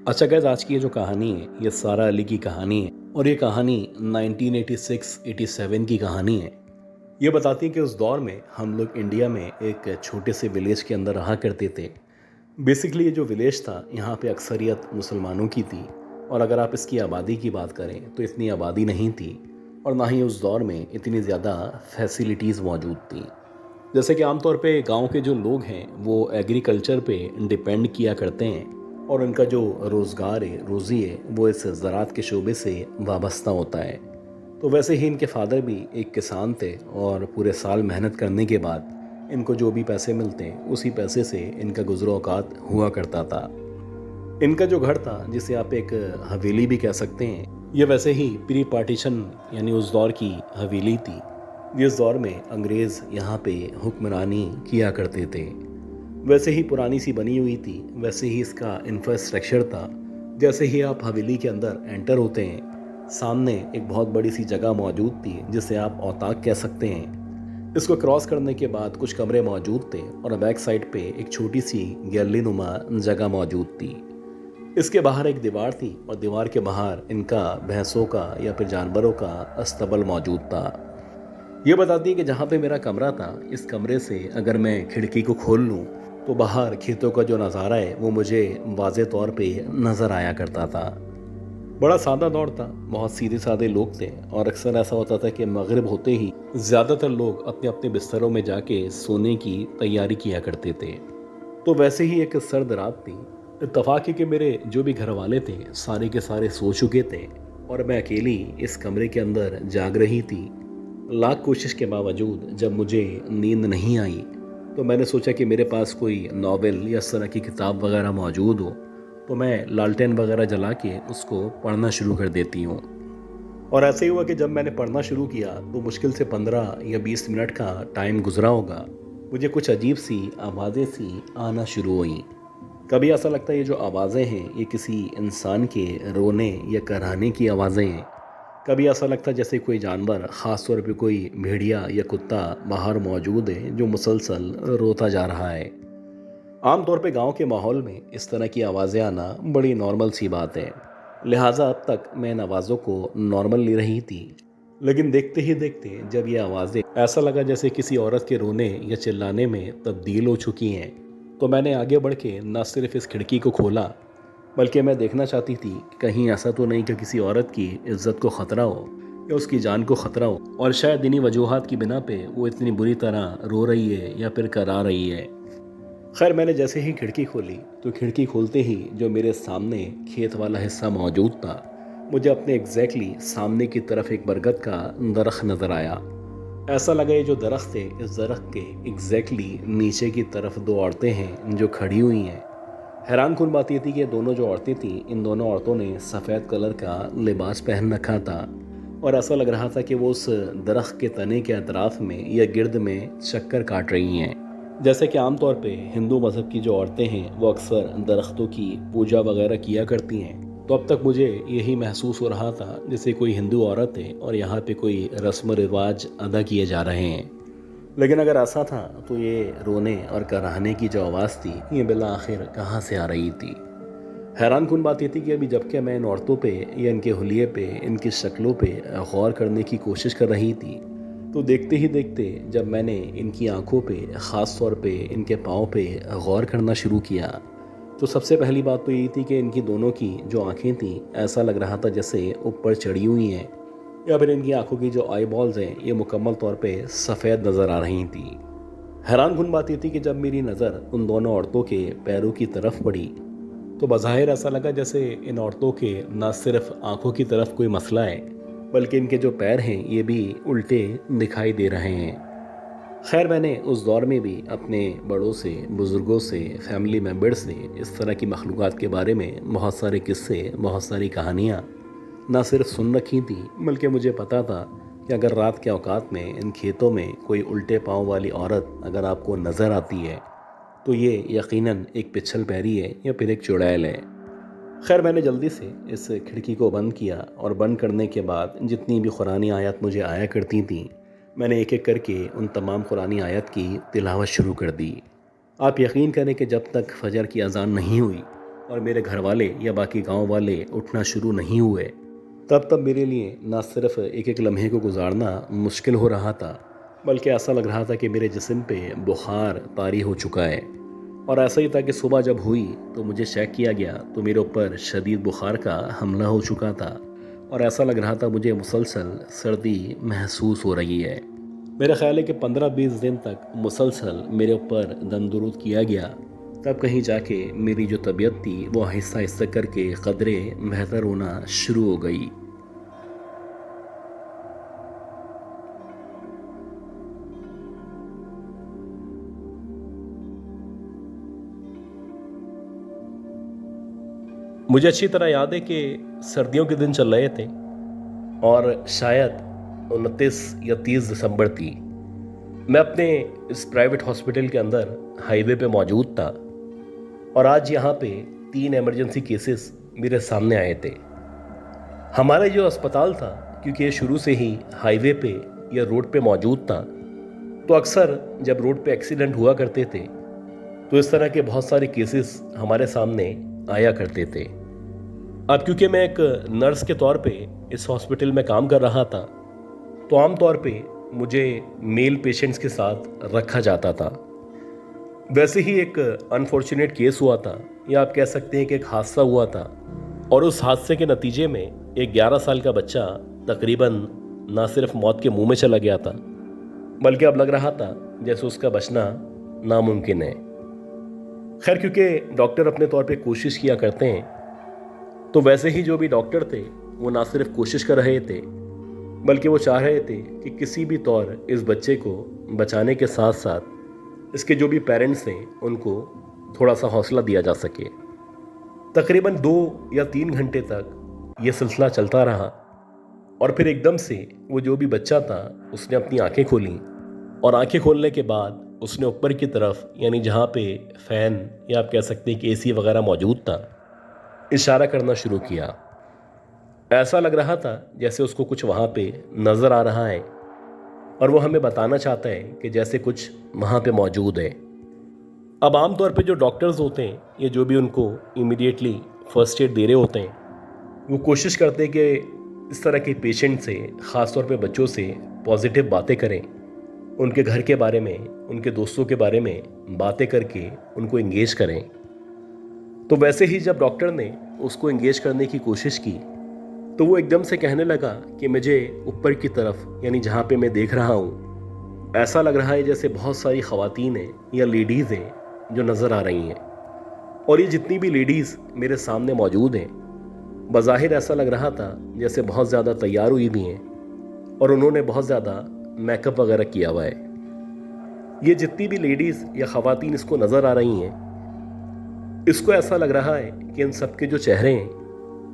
अच्छा गाइस, आज की ये जो कहानी है ये सारा अली की कहानी है और ये कहानी 1986-87 की कहानी है। ये बताती है कि उस दौर में हम लोग इंडिया में एक छोटे से विलेज के अंदर रहा करते थे। बेसिकली ये जो विलेज था यहाँ पे अक्सरियत मुसलमानों की थी और अगर आप इसकी आबादी की बात करें तो इतनी आबादी नहीं थी और ना ही उस दौर में इतनी ज़्यादा फैसिलिटीज़ मौजूद थी। जैसे कि आमतौर पे गांव के जो लोग हैं वो एग्रीकल्चर पे डिपेंड किया करते हैं और उनका जो रोज़गार है, रोज़ी है, वो इस ज़राअत के शोबे से वाबस्ता होता है। तो वैसे ही इनके फादर भी एक किसान थे और पूरे साल मेहनत करने के बाद इनको जो भी पैसे मिलते हैं उसी पैसे से इनका गुज़रो औकात हुआ करता था। इनका जो घर था, जिसे आप एक हवेली भी कह सकते हैं, ये वैसे ही प्री पार्टीशन यानी उस दौर की हवेली थी जिस दौर में अंग्रेज़ यहाँ पे हुक्मरानी किया करते थे। वैसे ही पुरानी सी बनी हुई थी, वैसे ही इसका इंफ्रास्ट्रक्चर था। जैसे ही आप हवेली के अंदर एंटर होते हैं, सामने एक बहुत बड़ी सी जगह मौजूद थी जिसे आप औताक कह सकते हैं। इसको क्रॉस करने के बाद कुछ कमरे मौजूद थे और बैक साइड पे एक छोटी सी गैलरी नुमा जगह मौजूद थी। इसके बाहर एक दीवार थी और दीवार के बाहर इनका भैंसों का या फिर जानवरों का अस्तबल मौजूद था। ये बताती है कि जहाँ पे मेरा कमरा था, इस कमरे से अगर मैं खिड़की को खोल लूँ तो बाहर खेतों का जो नज़ारा है वो मुझे वाज़े तौर पे नज़र आया करता था। बड़ा सादा दौर था, बहुत सीधे साधे लोग थे और अक्सर ऐसा होता था कि मगरिब होते ही ज़्यादातर लोग अपने अपने बिस्तरों में जाके सोने की तैयारी किया करते थे। तो वैसे ही एक सर्द रात थी। इत्तफाक है कि मेरे जो भी घर वाले थे सारे के सारे सो चुके थे और मैं अकेली इस कमरे के अंदर जाग रही थी। लाख कोशिश के बावजूद जब मुझे नींद नहीं आई तो मैंने सोचा कि मेरे पास कोई नावल या इस तरह की किताब वगैरह मौजूद हो तो मैं लालटेन वगैरह जला के उसको पढ़ना शुरू कर देती हूँ। और ऐसे ही हुआ कि जब मैंने पढ़ना शुरू किया तो मुश्किल से 15 या 20 मिनट का टाइम गुजरा होगा, मुझे कुछ अजीब सी आवाज़ें सी आना शुरू हुई। कभी ऐसा लगता है ये जो आवाज़ें हैं ये किसी इंसान के रोने या कराहने की आवाज़ें हैं। कभी ऐसा लगता है जैसे कोई जानवर, ख़ास तौर पे कोई भेड़िया या कुत्ता बाहर मौजूद है जो मुसलसल रोता जा रहा है। आम तौर पे गांव के माहौल में इस तरह की आवाज़ें आना बड़ी नॉर्मल सी बात है, लिहाजा अब तक मैं इन आवाज़ों को नॉर्मल ले रही थी। लेकिन देखते ही देखते जब ये आवाज़ें ऐसा लगा जैसे किसी औरत के रोने या चिल्लाने में तब्दील हो चुकी हैं, तो मैंने आगे बढ़ के न सिर्फ इस खिड़की को खोला बल्कि मैं देखना चाहती थी कि कहीं ऐसा तो नहीं कि किसी औरत की इज्जत को ख़तरा हो या उसकी जान को ख़तरा हो और शायद इन्हीं वजूहात की बिना पे वो इतनी बुरी तरह रो रही है या फिर करा रही है। खैर, मैंने जैसे ही खिड़की खोली तो खिड़की खोलते ही जो मेरे सामने खेत वाला हिस्सा मौजूद था, मुझे अपने एग्जैक्टली सामने की तरफ एक बरगद का दरख्त नज़र आया। ऐसा लगा ये जो दरख्त है, इस दरख्त के एग्जैक्टली नीचे की तरफ दो औरतें हैं जो खड़ी हुई हैं। हैरान कुन बात ये थी कि ये दोनों जो औरतें थीं, इन दोनों औरतों ने सफ़ेद कलर का लिबास पहन रखा था और ऐसा लग रहा था कि वो उस दरख्त के तने के अतराफ में या गिर्द में चक्कर काट रही हैं। जैसे कि आमतौर पे हिंदू मज़हब की जो औरतें हैं वो अक्सर दरख्तों की पूजा वगैरह किया करती हैं। तो अब तक मुझे यही महसूस हो रहा था जैसे कोई हिंदू औरत है और यहाँ पे कोई रस्म रिवाज अदा किए जा रहे हैं। लेकिन अगर ऐसा था तो ये रोने और कराहने की जो आवाज़ थी ये बिला आखिर कहाँ से आ रही थी। हैरान कुन बात ये थी कि अभी जबकि मैं इन औरतों पे या इनके हुलिये पे, इनकी शक्लों पे गौर करने की कोशिश कर रही थी, तो देखते ही देखते जब मैंने इनकी आंखों पे, ख़ास तौर पे इनके पाँव पे गौर करना शुरू किया, तो सबसे पहली बात तो यही थी कि इनकी दोनों की जो आंखें थीं ऐसा लग रहा था जैसे ऊपर चढ़ी हुई हैं या फिर इनकी आंखों की जो आई बॉल्स हैं ये मुकम्मल तौर पे सफ़ेद नज़र आ रही थी। हैरान कुन बात ये थी कि जब मेरी नज़र उन दोनों औरतों के पैरों की तरफ पड़ी तो बज़ाहिर ऐसा लगा जैसे इन औरतों के न सिर्फ आंखों की तरफ कोई मसला है बल्कि इनके जो पैर हैं ये भी उल्टे दिखाई दे रहे हैं। खैर, मैंने उस दौर में भी अपने बड़ों से, बुज़ुर्गों से, फैमिली मेम्बर से इस तरह की मखलूक़ात के बारे में बहुत सारे किस्से, बहुत सारी कहानियाँ ना सिर्फ सुन रखी थी बल्कि मुझे पता था कि अगर रात के औकात में इन खेतों में कोई उल्टे पाँव वाली औरत अगर आपको नज़र आती है तो ये यकीनन एक पिछल पैरी है या फिर एक चुड़ैल है। खैर, मैंने जल्दी से इस खिड़की को बंद किया और बंद करने के बाद जितनी भी कुरानी आयत मुझे आया करती थी मैंने एक एक करके उन तमाम कुरानी आयत की तिलावत शुरू कर दी। आप यकीन करें कि जब तक फजर की अजान नहीं हुई और मेरे घर वाले या बाकी गांव वाले उठना शुरू नहीं हुए, तब तब मेरे लिए ना सिर्फ एक एक लम्हे को गुजारना मुश्किल हो रहा था, बल्कि ऐसा लग रहा था कि मेरे जिस्म पे बुखार तारी हो चुका है। और ऐसा ही था कि सुबह जब हुई तो मुझे चेक किया गया तो मेरे ऊपर शदीद बुखार का हमला हो चुका था, और ऐसा लग रहा था मुझे मुसलसल सर्दी महसूस हो रही है। मेरा ख्याल है कि 15-20 दिन तक मुसलसल मेरे ऊपर दम-दरूद किया गया, तब कहीं जाके मेरी जो तबीयत थी वो आहिस्ता आहिस्ता करके कदरे बेहतर होना शुरू हो गई। मुझे अच्छी तरह याद है कि सर्दियों के दिन चल रहे थे और शायद 29 या 30 दिसंबर थी। मैं अपने इस प्राइवेट हॉस्पिटल के अंदर हाईवे पे मौजूद था, और आज यहाँ पे 3 इमरजेंसी केसेस मेरे सामने आए थे। हमारा जो अस्पताल था, क्योंकि ये शुरू से ही हाईवे पे या रोड पे मौजूद था, तो अक्सर जब रोड पे एक्सीडेंट हुआ करते थे तो इस तरह के बहुत सारे केसेस हमारे सामने आया करते थे। अब क्योंकि मैं एक नर्स के तौर पे इस हॉस्पिटल में काम कर रहा था, तो आम तौर पे मुझे मेल पेशेंट्स के साथ रखा जाता था। वैसे ही एक अनफॉर्चुनेट केस हुआ था, या आप कह सकते हैं कि एक हादसा हुआ था, और उस हादसे के नतीजे में एक 11 साल का बच्चा तकरीबन ना सिर्फ मौत के मुंह में चला गया था, बल्कि अब लग रहा था जैसे उसका बचना नामुमकिन है। खैर, क्योंकि डॉक्टर अपने तौर पे कोशिश किया करते हैं, तो वैसे ही जो भी डॉक्टर थे वो ना सिर्फ कोशिश कर रहे थे, बल्कि वो चाह रहे थे कि किसी भी तौर इस बच्चे को बचाने के साथ साथ इसके जो भी पेरेंट्स हैं उनको थोड़ा सा हौसला दिया जा सके। तकरीबन 2 या 3 घंटे तक ये सिलसिला चलता रहा, और फिर एकदम से वो जो भी बच्चा था उसने अपनी आंखें खोली, और आंखें खोलने के बाद उसने ऊपर की तरफ, यानी जहाँ पे फ़ैन या आप कह सकते हैं कि एसी वगैरह मौजूद था, इशारा करना शुरू किया। ऐसा लग रहा था जैसे उसको कुछ वहाँ पे नज़र आ रहा है, और वो हमें बताना चाहता है कि जैसे कुछ वहाँ पे मौजूद है। अब आम तौर पे जो डॉक्टर्स होते हैं या जो भी उनको इमीडिएटली फर्स्ट एड दे रहे होते हैं, वो कोशिश करते हैं कि इस तरह के पेशेंट से, ख़ास तौर पे बच्चों से पॉजिटिव बातें करें, उनके घर के बारे में, उनके दोस्तों के बारे में बातें करके उनको इंगेज करें। तो वैसे ही जब डॉक्टर ने उसको इंगेज करने की कोशिश की, तो वो एकदम से कहने लगा कि मुझे ऊपर की तरफ, यानी जहाँ पे मैं देख रहा हूँ, ऐसा लग रहा है जैसे बहुत सारी ख़वातीन हैं या लेडीज़ हैं जो नज़र आ रही हैं। और ये जितनी भी लेडीज़ मेरे सामने मौजूद हैं, बज़ाहिर ऐसा लग रहा था जैसे बहुत ज़्यादा तैयार हुई भी हैं, और उन्होंने बहुत ज़्यादा मेकअप वगैरह किया हुआ है। ये जितनी भी लेडीज़ या ख़वातीन इसको नज़र आ रही हैं, इसको ऐसा लग रहा है कि इन सब के जो चेहरे हैं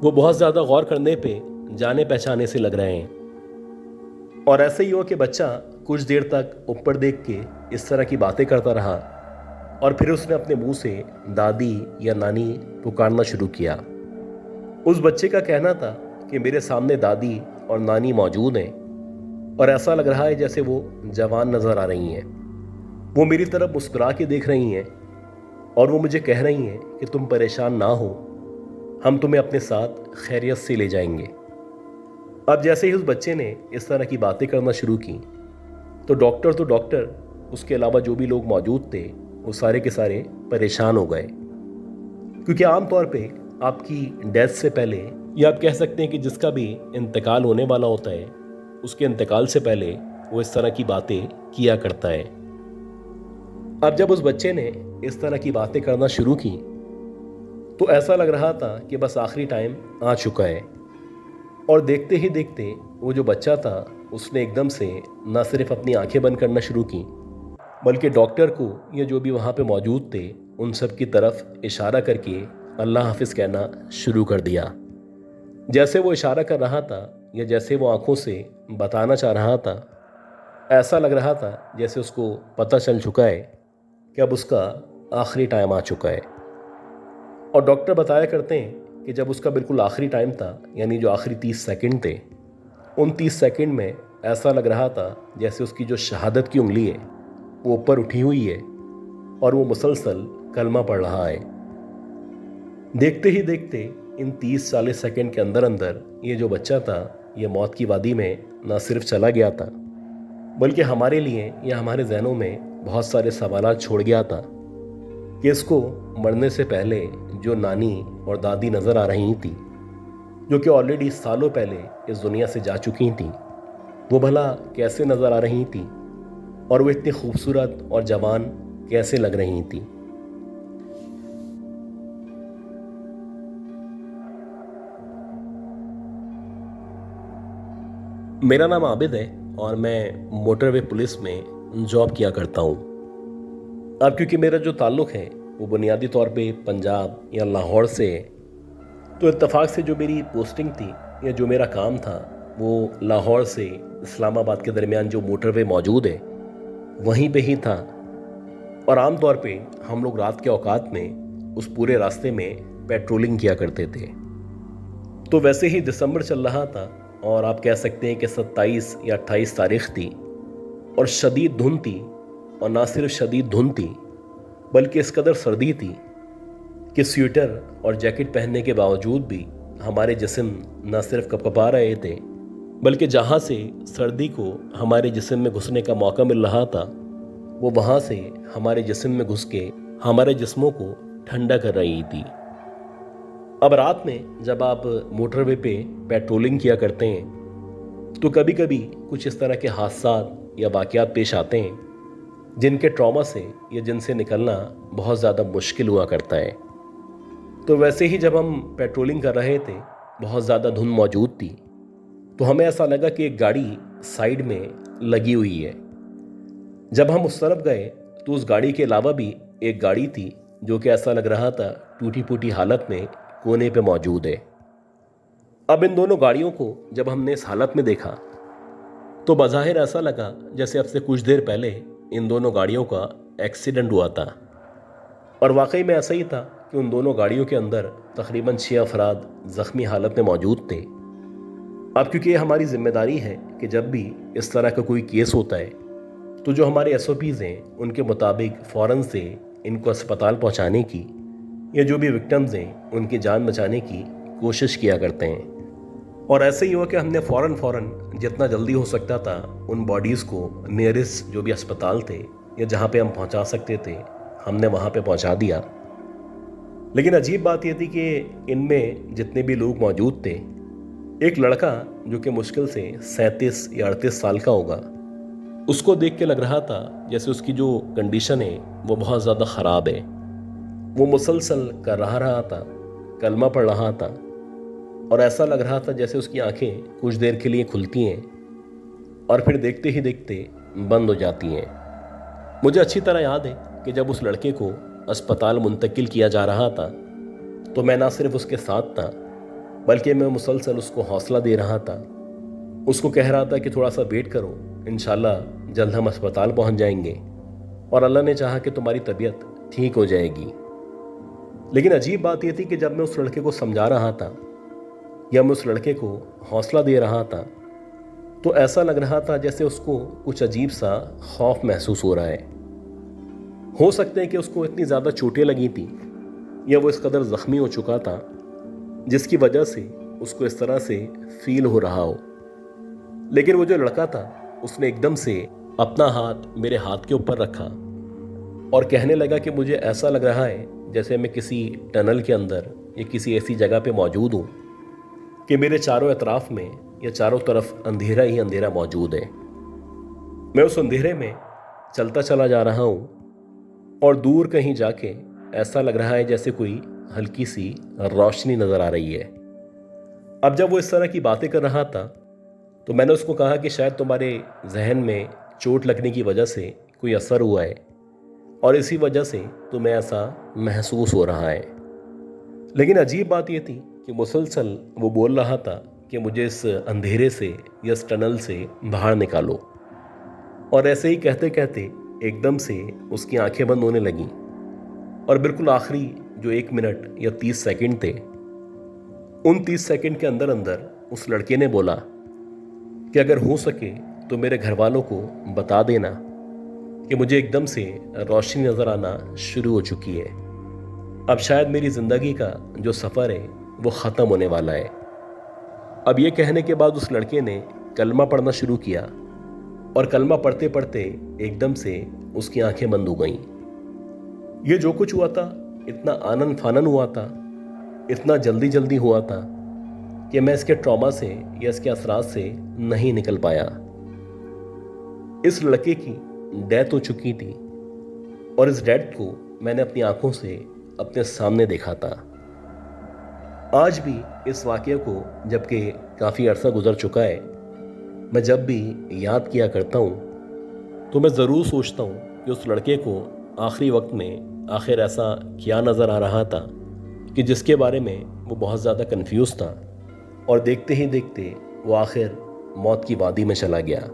वो बहुत ज़्यादा गौर करने पे जाने पहचाने से लग रहे हैं। और ऐसे ही हुआ कि बच्चा कुछ देर तक ऊपर देख के इस तरह की बातें करता रहा, और फिर उसने अपने मुंह से दादी या नानी पुकारना शुरू किया। उस बच्चे का कहना था कि मेरे सामने दादी और नानी मौजूद हैं, और ऐसा लग रहा है जैसे वो जवान नज़र आ रही हैं। वो मेरी तरफ मुस्कुरा के देख रही हैं, और वो मुझे कह रही हैं कि तुम परेशान ना हो, हम तुम्हें अपने साथ खैरियत से ले जाएंगे। अब जैसे ही उस बच्चे ने इस तरह की बातें करना शुरू की, तो डॉक्टर उसके अलावा जो भी लोग मौजूद थे वो सारे के सारे परेशान हो गए, क्योंकि आम तौर पे आपकी डेथ से पहले, या आप कह सकते हैं कि जिसका भी इंतकाल होने वाला होता है, उसके इंतकाल से पहले वो इस तरह की बातें किया करता है। अब जब उस बच्चे ने इस तरह की बातें करना शुरू की, तो ऐसा लग रहा था कि बस आखिरी टाइम आ चुका है। और देखते ही देखते वो जो बच्चा था उसने एकदम से न सिर्फ अपनी आंखें बंद करना शुरू की, बल्कि डॉक्टर को या जो भी वहाँ पे मौजूद थे उन सब की तरफ इशारा करके अल्लाह हाफिज़ कहना शुरू कर दिया। जैसे वो इशारा कर रहा था या जैसे वो आंखों से बताना चाह रहा था, ऐसा लग रहा था जैसे उसको पता चल चुका है कि अब उसका आखिरी टाइम आ चुका है। और डॉक्टर बताया करते हैं कि जब उसका बिल्कुल आखिरी टाइम था, यानी जो आखिरी 30 सेकंड थे, उन 30 सेकंड में ऐसा लग रहा था जैसे उसकी जो शहादत की उंगली है वो ऊपर उठी हुई है और वो मुसलसल कलमा पढ़ रहा है। देखते ही देखते इन 30-40 सेकंड के अंदर अंदर ये जो बच्चा था ये मौत की वादी में ना सिर्फ चला गया था, बल्कि हमारे लिए या हमारे जहनों में बहुत सारे सवालात छोड़ गया था कि इसको मरने से पहले जो नानी और दादी नज़र आ रही थी, जो कि ऑलरेडी सालों पहले इस दुनिया से जा चुकी थी, वो भला कैसे नज़र आ रही थी और वो इतनी खूबसूरत और जवान कैसे लग रही थी। मेरा नाम आबिद है और मैं मोटरवे पुलिस में जॉब किया करता हूँ। अब क्योंकि मेरा जो ताल्लुक़ है वो बुनियादी तौर पे पंजाब या लाहौर से है, तो इत्तेफाक से जो मेरी पोस्टिंग थी या जो मेरा काम था वो लाहौर से इस्लामाबाद के दरमियान जो मोटरवे मौजूद है वहीं पे ही था। और आम तौर पे हम लोग रात के औकात में उस पूरे रास्ते में पेट्रोलिंग किया करते थे। तो वैसे ही दिसंबर चल रहा था और आप कह सकते हैं कि 27 या 28 तारीख थी और शदीद धुंध थी। और ना सिर्फ शदीद धुंध थी बल्कि इस कदर सर्दी थी कि स्वेटर और जैकेट पहनने के बावजूद भी हमारे जिस्म न सिर्फ कपकपा रहे थे, बल्कि जहाँ से सर्दी को हमारे जिस्म में घुसने का मौका मिल रहा था वो वहाँ से हमारे जिस्म में घुस के हमारे जिस्मों को ठंडा कर रही थी। अब रात में जब आप मोटरवे पे पेट्रोलिंग किया करते हैं तो कभी कभी कुछ इस तरह के हादसात या वाक़यात पेश आते हैं जिनके ट्रॉमा से या जिनसे निकलना बहुत ज़्यादा मुश्किल हुआ करता है। तो वैसे ही जब हम पेट्रोलिंग कर रहे थे, बहुत ज़्यादा धुंध मौजूद थी, तो हमें ऐसा लगा कि एक गाड़ी साइड में लगी हुई है। जब हम उस तरफ गए तो उस गाड़ी के अलावा भी एक गाड़ी थी जो कि ऐसा लग रहा था टूटी फूटी हालत में कोने पे मौजूद है। अब इन दोनों गाड़ियों को जब हमने इस हालत में देखा तो बज़ाहिर ऐसा लगा जैसे अब से कुछ देर पहले इन दोनों गाड़ियों का एक्सीडेंट हुआ था। और वाकई में ऐसा ही था कि उन दोनों गाड़ियों के अंदर तकरीबन 6 अफराद ज़ख्मी हालत में मौजूद थे। अब क्योंकि ये हमारी जिम्मेदारी है कि जब भी इस तरह का कोई केस होता है तो जो हमारे SOPs हैं उनके मुताबिक फ़ौरन से इनको अस्पताल पहुंचाने की या जो भी विक्टिम्स हैं उनकी जान बचाने की कोशिश किया करते हैं। और ऐसे ही हुआ कि हमने फ़ौरन जितना जल्दी हो सकता था उन बॉडीज़ को नियरेस्ट जो भी अस्पताल थे या जहाँ पे हम पहुँचा सकते थे हमने वहाँ पे पहुँचा दिया। लेकिन अजीब बात यह थी कि इनमें जितने भी लोग मौजूद थे, एक लड़का जो कि मुश्किल से 37 या 38 साल का होगा, उसको देख के लग रहा था जैसे उसकी जो कंडीशन है वो बहुत ज़्यादा ख़राब है। वो मुसलसल कर रहा था, कलमा पढ़ रहा था और ऐसा लग रहा था जैसे उसकी आंखें कुछ देर के लिए खुलती हैं और फिर देखते ही देखते बंद हो जाती हैं। मुझे अच्छी तरह याद है कि जब उस लड़के को अस्पताल मुंतकिल किया जा रहा था तो मैं ना सिर्फ उसके साथ था बल्कि मैं मुसलसल उसको हौसला दे रहा था, उसको कह रहा था कि थोड़ा सा वेट करो, इंशाल्लाह जल्द हम अस्पताल पहुंच जाएंगे और अल्लाह ने चाहा कि तुम्हारी तबीयत ठीक हो जाएगी। लेकिन अजीब बात यह थी कि जब मैं उस लड़के को समझा रहा था या मैं उस लड़के को हौसला दे रहा था तो ऐसा लग रहा था जैसे उसको कुछ अजीब सा खौफ महसूस हो रहा है। हो सकता है कि उसको इतनी ज़्यादा चोटें लगी थी या वो इस कदर ज़ख्मी हो चुका था जिसकी वजह से उसको इस तरह से फील हो रहा हो। लेकिन वो जो लड़का था उसने एकदम से अपना हाथ मेरे हाथ के ऊपर रखा और कहने लगा कि मुझे ऐसा लग रहा है जैसे मैं किसी टनल के अंदर या किसी ऐसी जगह पे मौजूद हूँ कि मेरे चारों अतराफ में या चारों तरफ अंधेरा ही अंधेरा मौजूद है। मैं उस अंधेरे में चलता चला जा रहा हूँ और दूर कहीं जाके ऐसा लग रहा है जैसे कोई हल्की सी रोशनी नज़र आ रही है। अब जब वो इस तरह की बातें कर रहा था तो मैंने उसको कहा कि शायद तुम्हारे जहन में चोट लगने की वजह से कोई असर हुआ है और इसी वजह से तुम्हें ऐसा महसूस हो रहा है। लेकिन अजीब बात यह थी कि मुसलसल वो बोल रहा था कि मुझे इस अंधेरे से या इस टनल से बाहर निकालो। और ऐसे ही कहते कहते एकदम से उसकी आंखें बंद होने लगीं और बिल्कुल आखिरी जो 1 मिनट या 30 सेकंड थे, उन 30 सेकंड के अंदर अंदर उस लड़के ने बोला कि अगर हो सके तो मेरे घर वालों को बता देना कि मुझे एकदम से रोशनी नज़र आना शुरू हो चुकी है। अब शायद मेरी ज़िंदगी का जो सफ़र है वो ख़त्म होने वाला है। अब ये कहने के बाद उस लड़के ने कलमा पढ़ना शुरू किया और कलमा पढ़ते पढ़ते एकदम से उसकी आंखें बंद हो गईं। ये जो कुछ हुआ था इतना आनन फानन हुआ था, इतना जल्दी जल्दी हुआ था कि मैं इसके ट्रॉमा से या इसके असरात से नहीं निकल पाया। इस लड़के की डेथ हो चुकी थी और इस डेथ को मैंने अपनी आंखों से अपने सामने देखा था। आज भी इस वाक़ये को, जबकि काफ़ी अरसा गुजर चुका है, मैं जब भी याद किया करता हूँ तो मैं ज़रूर सोचता हूँ कि उस लड़के को आखिरी वक्त में आखिर ऐसा क्या नज़र आ रहा था कि जिसके बारे में वो बहुत ज़्यादा कंफ्यूज था और देखते ही देखते वो आखिर मौत की वादी में चला गया।